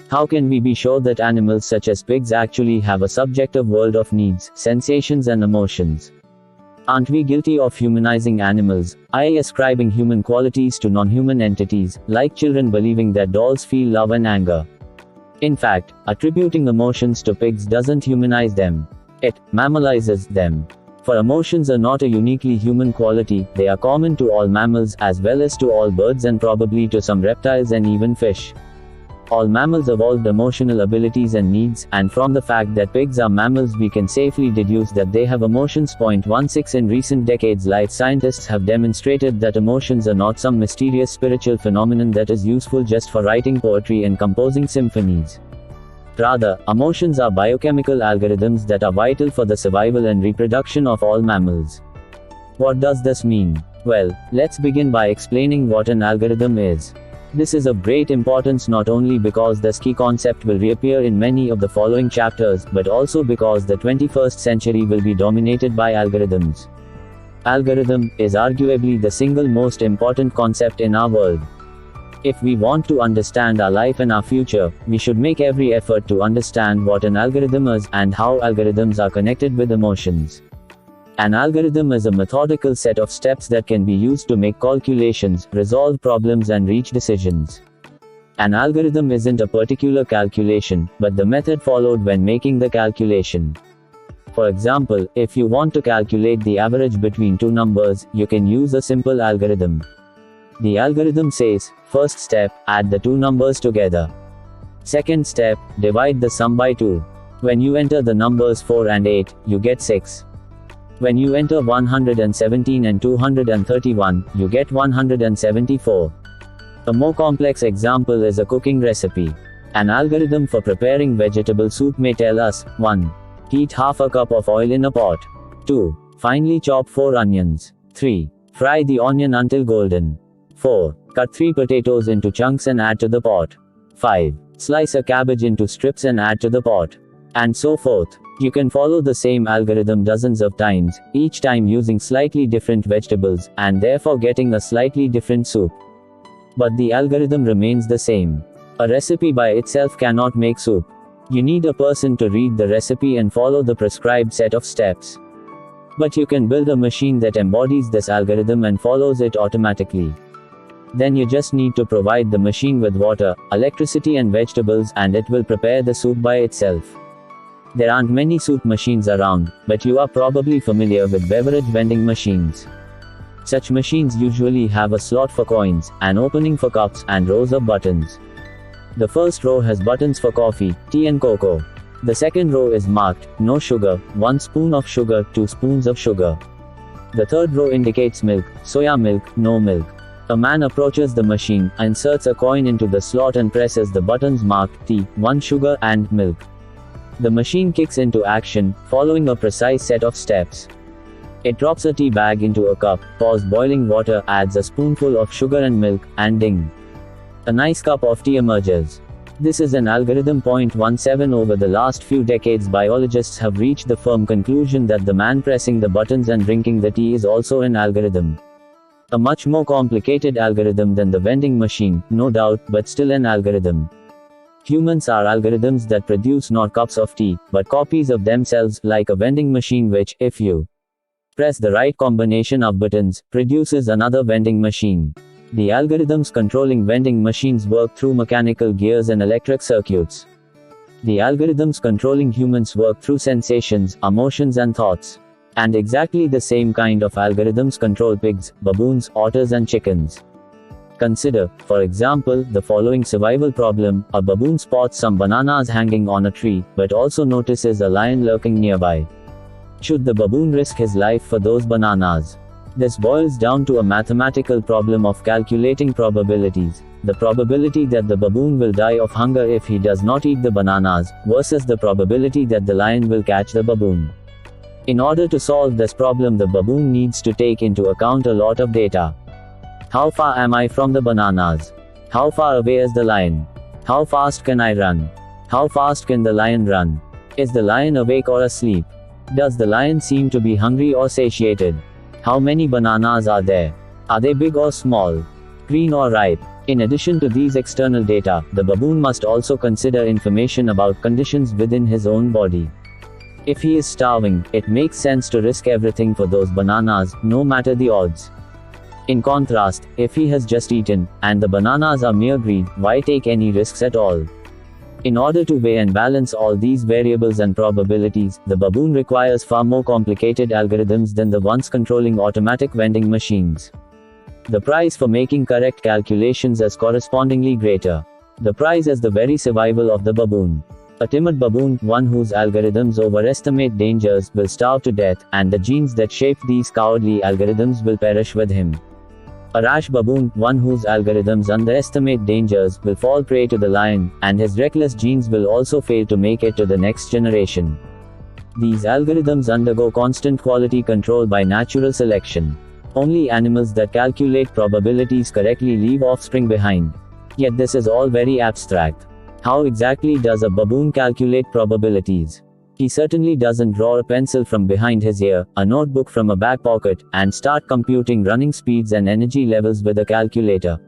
How can we be sure that animals such as pigs actually have a subjective world of needs, sensations and emotions? Aren't we guilty of humanizing animals, i.e. ascribing human qualities to non-human entities, like children believing that dolls feel love and anger? In fact, attributing emotions to pigs doesn't humanize them. It mammalizes them. For emotions are not a uniquely human quality, they are common to all mammals as well as to all birds and probably to some reptiles and even fish. All mammals evolved emotional abilities and needs, and from the fact that pigs are mammals we can safely deduce that they have emotions. 16 In recent decades, life scientists have demonstrated that emotions are not some mysterious spiritual phenomenon that is useful just for writing poetry and composing symphonies. Rather, emotions are biochemical algorithms that are vital for the survival and reproduction of all mammals. What does this mean? Well, let's begin by explaining what an algorithm is. This is of great importance not only because this key concept will reappear in many of the following chapters, but also because the 21st century will be dominated by algorithms. Algorithm is arguably the single most important concept in our world. If we want to understand our life and our future, we should make every effort to understand what an algorithm is and how algorithms are connected with emotions. An algorithm is a methodical set of steps that can be used to make calculations, resolve problems and reach decisions. An algorithm isn't a particular calculation, but the method followed when making the calculation. For example, if you want to calculate the average between two numbers, you can use a simple algorithm. The algorithm says, first step, add the two numbers together. Second step, divide the sum by 2. When you enter the numbers 4 and 8, you get 6. When you enter 117 and 231, you get 174. A more complex example is a cooking recipe. An algorithm for preparing vegetable soup may tell us, 1. Heat half a cup of oil in a pot. 2. Finely chop 4 onions. 3. Fry the onion until golden. 4. Cut 3 potatoes into chunks and add to the pot. 5. Slice a cabbage into strips and add to the pot. And so forth. You can follow the same algorithm dozens of times, each time using slightly different vegetables, and therefore getting a slightly different soup. But the algorithm remains the same. A recipe by itself cannot make soup. You need a person to read the recipe and follow the prescribed set of steps. But you can build a machine that embodies this algorithm and follows it automatically. Then you just need to provide the machine with water, electricity and vegetables, and it will prepare the soup by itself. There aren't many soup machines around, but you are probably familiar with beverage vending machines. Such machines usually have a slot for coins, an opening for cups, and rows of buttons. The first row has buttons for coffee, tea and cocoa. The second row is marked, no sugar, 1 spoon of sugar, 2 spoons of sugar. The third row indicates milk, soya milk, no milk. A man approaches the machine, inserts a coin into the slot and presses the buttons marked tea, 1 sugar, and milk. The machine kicks into action, following a precise set of steps. It drops a tea bag into a cup, pours boiling water, adds a spoonful of sugar and milk, and ding! A nice cup of tea emerges. This is an algorithm. 17 Over the last few decades, biologists have reached the firm conclusion that the man pressing the buttons and drinking the tea is also an algorithm. A much more complicated algorithm than the vending machine, no doubt, but still an algorithm. Humans are algorithms that produce not cups of tea, but copies of themselves, like a vending machine which, if you press the right combination of buttons, produces another vending machine. The algorithms controlling vending machines work through mechanical gears and electric circuits. The algorithms controlling humans work through sensations, emotions and thoughts. And exactly the same kind of algorithms control pigs, baboons, otters and chickens. Consider, for example, the following survival problem. A baboon spots some bananas hanging on a tree, but also notices a lion lurking nearby. Should the baboon risk his life for those bananas? This boils down to a mathematical problem of calculating probabilities. The probability that the baboon will die of hunger if he does not eat the bananas, versus the probability that the lion will catch the baboon. In order to solve this problem, the baboon needs to take into account a lot of data. How far am I from the bananas? How far away is the lion? How fast can I run? How fast can the lion run? Is the lion awake or asleep? Does the lion seem to be hungry or satiated? How many bananas are there? Are they big or small? Green or ripe? In addition to these external data, the baboon must also consider information about conditions within his own body. If he is starving, it makes sense to risk everything for those bananas, no matter the odds. In contrast, if he has just eaten, and the bananas are mere greed, why take any risks at all? In order to weigh and balance all these variables and probabilities, the baboon requires far more complicated algorithms than the ones controlling automatic vending machines. The price for making correct calculations is correspondingly greater. The price is the very survival of the baboon. A timid baboon, one whose algorithms overestimate dangers, will starve to death, and the genes that shape these cowardly algorithms will perish with him. A rash baboon, one whose algorithms underestimate dangers, will fall prey to the lion, and his reckless genes will also fail to make it to the next generation. These algorithms undergo constant quality control by natural selection. Only animals that calculate probabilities correctly leave offspring behind. Yet this is all very abstract. How exactly does a baboon calculate probabilities? He certainly doesn't draw a pencil from behind his ear, a notebook from a back pocket, and start computing running speeds and energy levels with a calculator.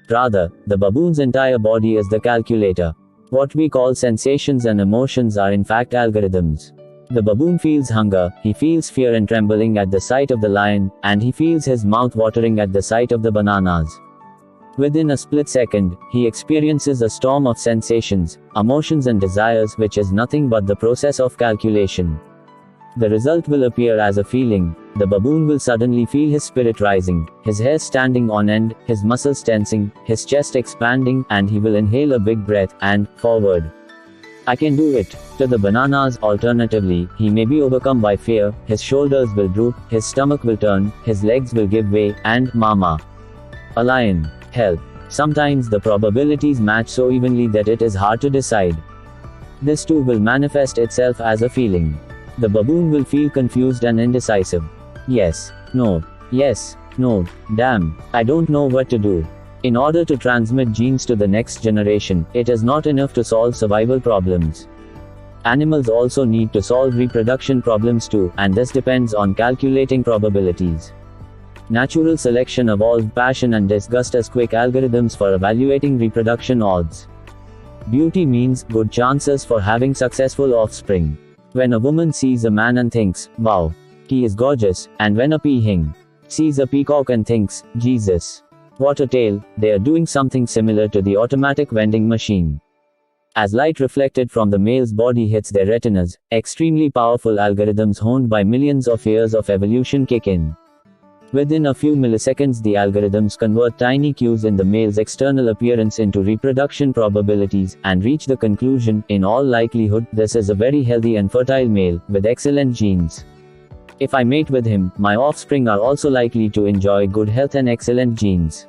Rather, the baboon's entire body is the calculator. What we call sensations and emotions are in fact algorithms. The baboon feels hunger, he feels fear and trembling at the sight of the lion, and he feels his mouth watering at the sight of the bananas. Within a split second, he experiences a storm of sensations, emotions and desires, which is nothing but the process of calculation. The result will appear as a feeling. The baboon will suddenly feel his spirit rising, his hair standing on end, his muscles tensing, his chest expanding, and he will inhale a big breath, and, forward. I can do it. To the bananas, alternatively, he may be overcome by fear, his shoulders will droop, his stomach will turn, his legs will give way, and, mama. A lion. Help. Sometimes the probabilities match so evenly that it is hard to decide. This too will manifest itself as a feeling. The baboon will feel confused and indecisive. Yes, no, yes, no, damn, I don't know what to do. In order to transmit genes to the next generation, it is not enough to solve survival problems. Animals also need to solve reproduction problems too, and this depends on calculating probabilities. Natural selection evolved passion and disgust as quick algorithms for evaluating reproduction odds. Beauty means good chances for having successful offspring. When a woman sees a man and thinks, wow, he is gorgeous, and when a peahen sees a peacock and thinks, Jesus, what a tail, they are doing something similar to the automatic vending machine. As light reflected from the male's body hits their retinas, extremely powerful algorithms honed by millions of years of evolution kick in. Within a few milliseconds, the algorithms convert tiny cues in the male's external appearance into reproduction probabilities, and reach the conclusion, in all likelihood, this is a very healthy and fertile male, with excellent genes. If I mate with him, my offspring are also likely to enjoy good health and excellent genes.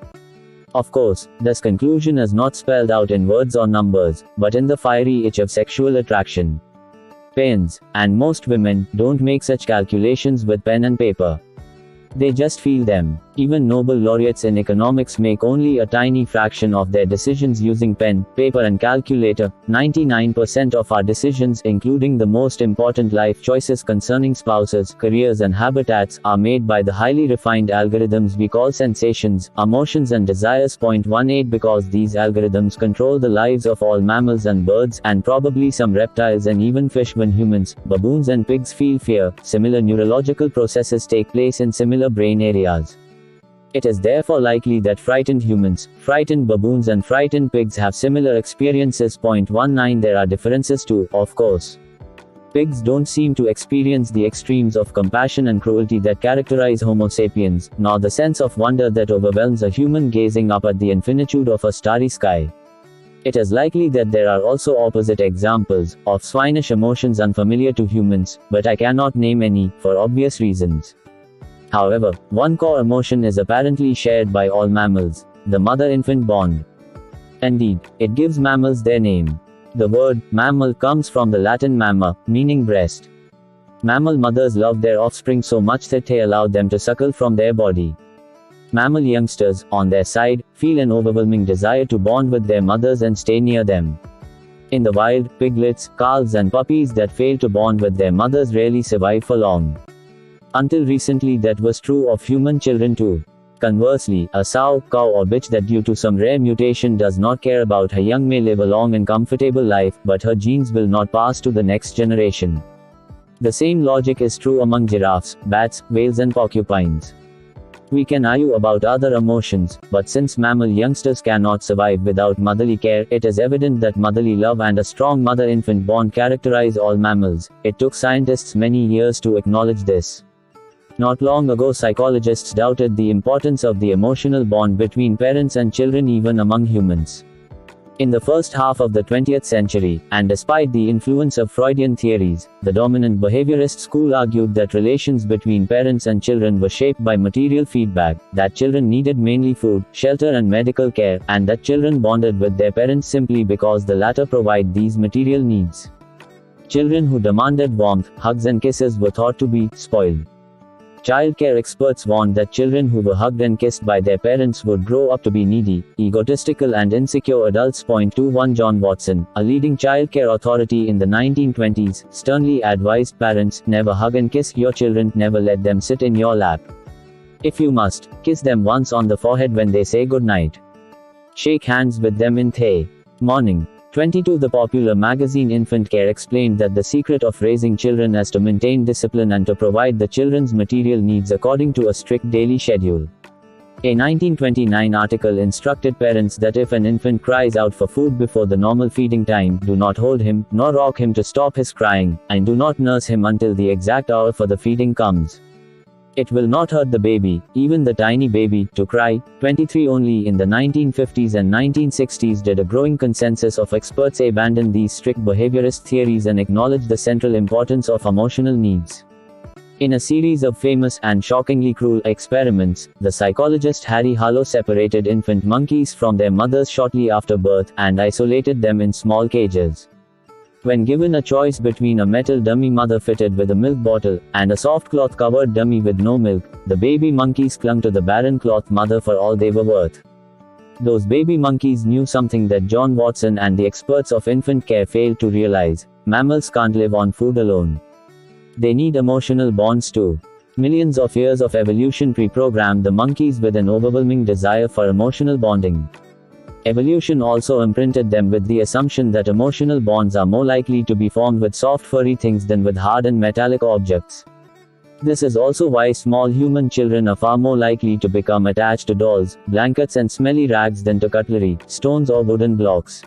Of course, this conclusion is not spelled out in words or numbers, but in the fiery itch of sexual attraction. Peons, and most women, don't make such calculations with pen and paper. They just feel them. Even Nobel laureates in economics make only a tiny fraction of their decisions using pen, paper and calculator. 99% of our decisions, including the most important life choices concerning spouses, careers and habitats, are made by the highly refined algorithms we call sensations, emotions and desires. 18 Because these algorithms control the lives of all mammals and birds, and probably some reptiles and even fish. When humans, baboons and pigs feel fear, similar neurological processes take place in similar brain areas. It is therefore likely that frightened humans, frightened baboons and frightened pigs have similar experiences. 19 There are differences too, of course. Pigs don't seem to experience the extremes of compassion and cruelty that characterize Homo sapiens, nor the sense of wonder that overwhelms a human gazing up at the infinitude of a starry sky. It is likely that there are also opposite examples, of swinish emotions unfamiliar to humans, but I cannot name any, for obvious reasons. However, one core emotion is apparently shared by all mammals, the mother-infant bond. Indeed, it gives mammals their name. The word mammal comes from the Latin mamma, meaning breast. Mammal mothers love their offspring so much that they allow them to suckle from their body. Mammal youngsters, on their side, feel an overwhelming desire to bond with their mothers and stay near them. In the wild, piglets, calves and puppies that fail to bond with their mothers rarely survive for long. Until recently that was true of human children too. Conversely, a sow, cow or bitch that due to some rare mutation does not care about her young may live a long and comfortable life, but her genes will not pass to the next generation. The same logic is true among giraffes, bats, whales and porcupines. We can argue about other emotions, but since mammal youngsters cannot survive without motherly care, it is evident that motherly love and a strong mother-infant bond characterize all mammals. It took scientists many years to acknowledge this. Not long ago, psychologists doubted the importance of the emotional bond between parents and children even among humans. In the first half of the 20th century, and despite the influence of Freudian theories, the dominant behaviorist school argued that relations between parents and children were shaped by material feedback, that children needed mainly food, shelter and medical care, and that children bonded with their parents simply because the latter provide these material needs. Children who demanded warmth, hugs and kisses were thought to be spoiled. Child care experts warned that children who were hugged and kissed by their parents would grow up to be needy, egotistical and insecure adults. 21 John Watson, a leading child care authority in the 1920s, sternly advised parents, never hug and kiss your children, never let them sit in your lap. If you must, kiss them once on the forehead when they say good night. Shake hands with them in the morning. 22 The popular magazine Infant Care explained that the secret of raising children is to maintain discipline and to provide the children's material needs according to a strict daily schedule. A 1929 article instructed parents that if an infant cries out for food before the normal feeding time, do not hold him, nor rock him to stop his crying, and do not nurse him until the exact hour for the feeding comes. It will not hurt the baby, even the tiny baby, to cry. 23 Only in the 1950s and 1960s did a growing consensus of experts abandon these strict behaviorist theories and acknowledge the central importance of emotional needs. In a series of famous and shockingly cruel experiments, the psychologist Harry Harlow separated infant monkeys from their mothers shortly after birth, and isolated them in small cages. When given a choice between a metal dummy mother fitted with a milk bottle, and a soft cloth-covered dummy with no milk, the baby monkeys clung to the barren cloth mother for all they were worth. Those baby monkeys knew something that John Watson and the experts of infant care failed to realize: mammals can't live on food alone. They need emotional bonds too. Millions of years of evolution pre-programmed the monkeys with an overwhelming desire for emotional bonding. Evolution also imprinted them with the assumption that emotional bonds are more likely to be formed with soft furry things than with hard and metallic objects. This is also why small human children are far more likely to become attached to dolls, blankets and smelly rags than to cutlery, stones or wooden blocks.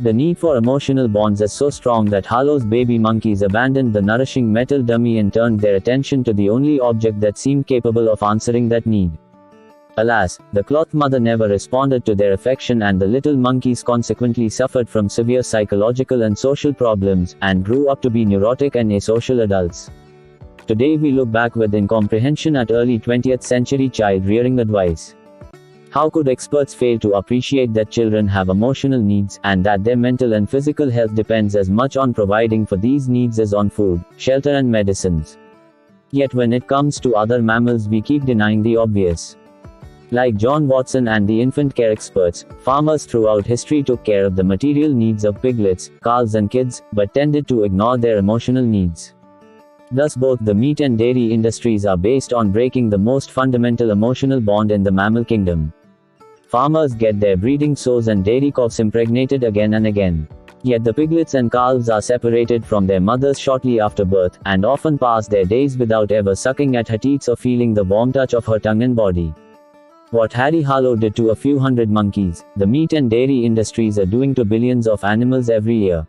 The need for emotional bonds is so strong that Harlow's baby monkeys abandoned the nourishing metal dummy and turned their attention to the only object that seemed capable of answering that need. Alas, the cloth mother never responded to their affection, and the little monkeys consequently suffered from severe psychological and social problems, and grew up to be neurotic and asocial adults. Today we look back with incomprehension at early 20th century child rearing advice. How could experts fail to appreciate that children have emotional needs, and that their mental and physical health depends as much on providing for these needs as on food, shelter and medicines? Yet when it comes to other mammals we keep denying the obvious. Like John Watson and the infant care experts, farmers throughout history took care of the material needs of piglets, calves and kids, but tended to ignore their emotional needs. Thus both the meat and dairy industries are based on breaking the most fundamental emotional bond in the mammal kingdom. Farmers get their breeding sows and dairy calves impregnated again and again. Yet the piglets and calves are separated from their mothers shortly after birth, and often pass their days without ever sucking at her teats or feeling the warm touch of her tongue and body. What Harry Harlow did to a few hundred monkeys, the meat and dairy industries are doing to billions of animals every year.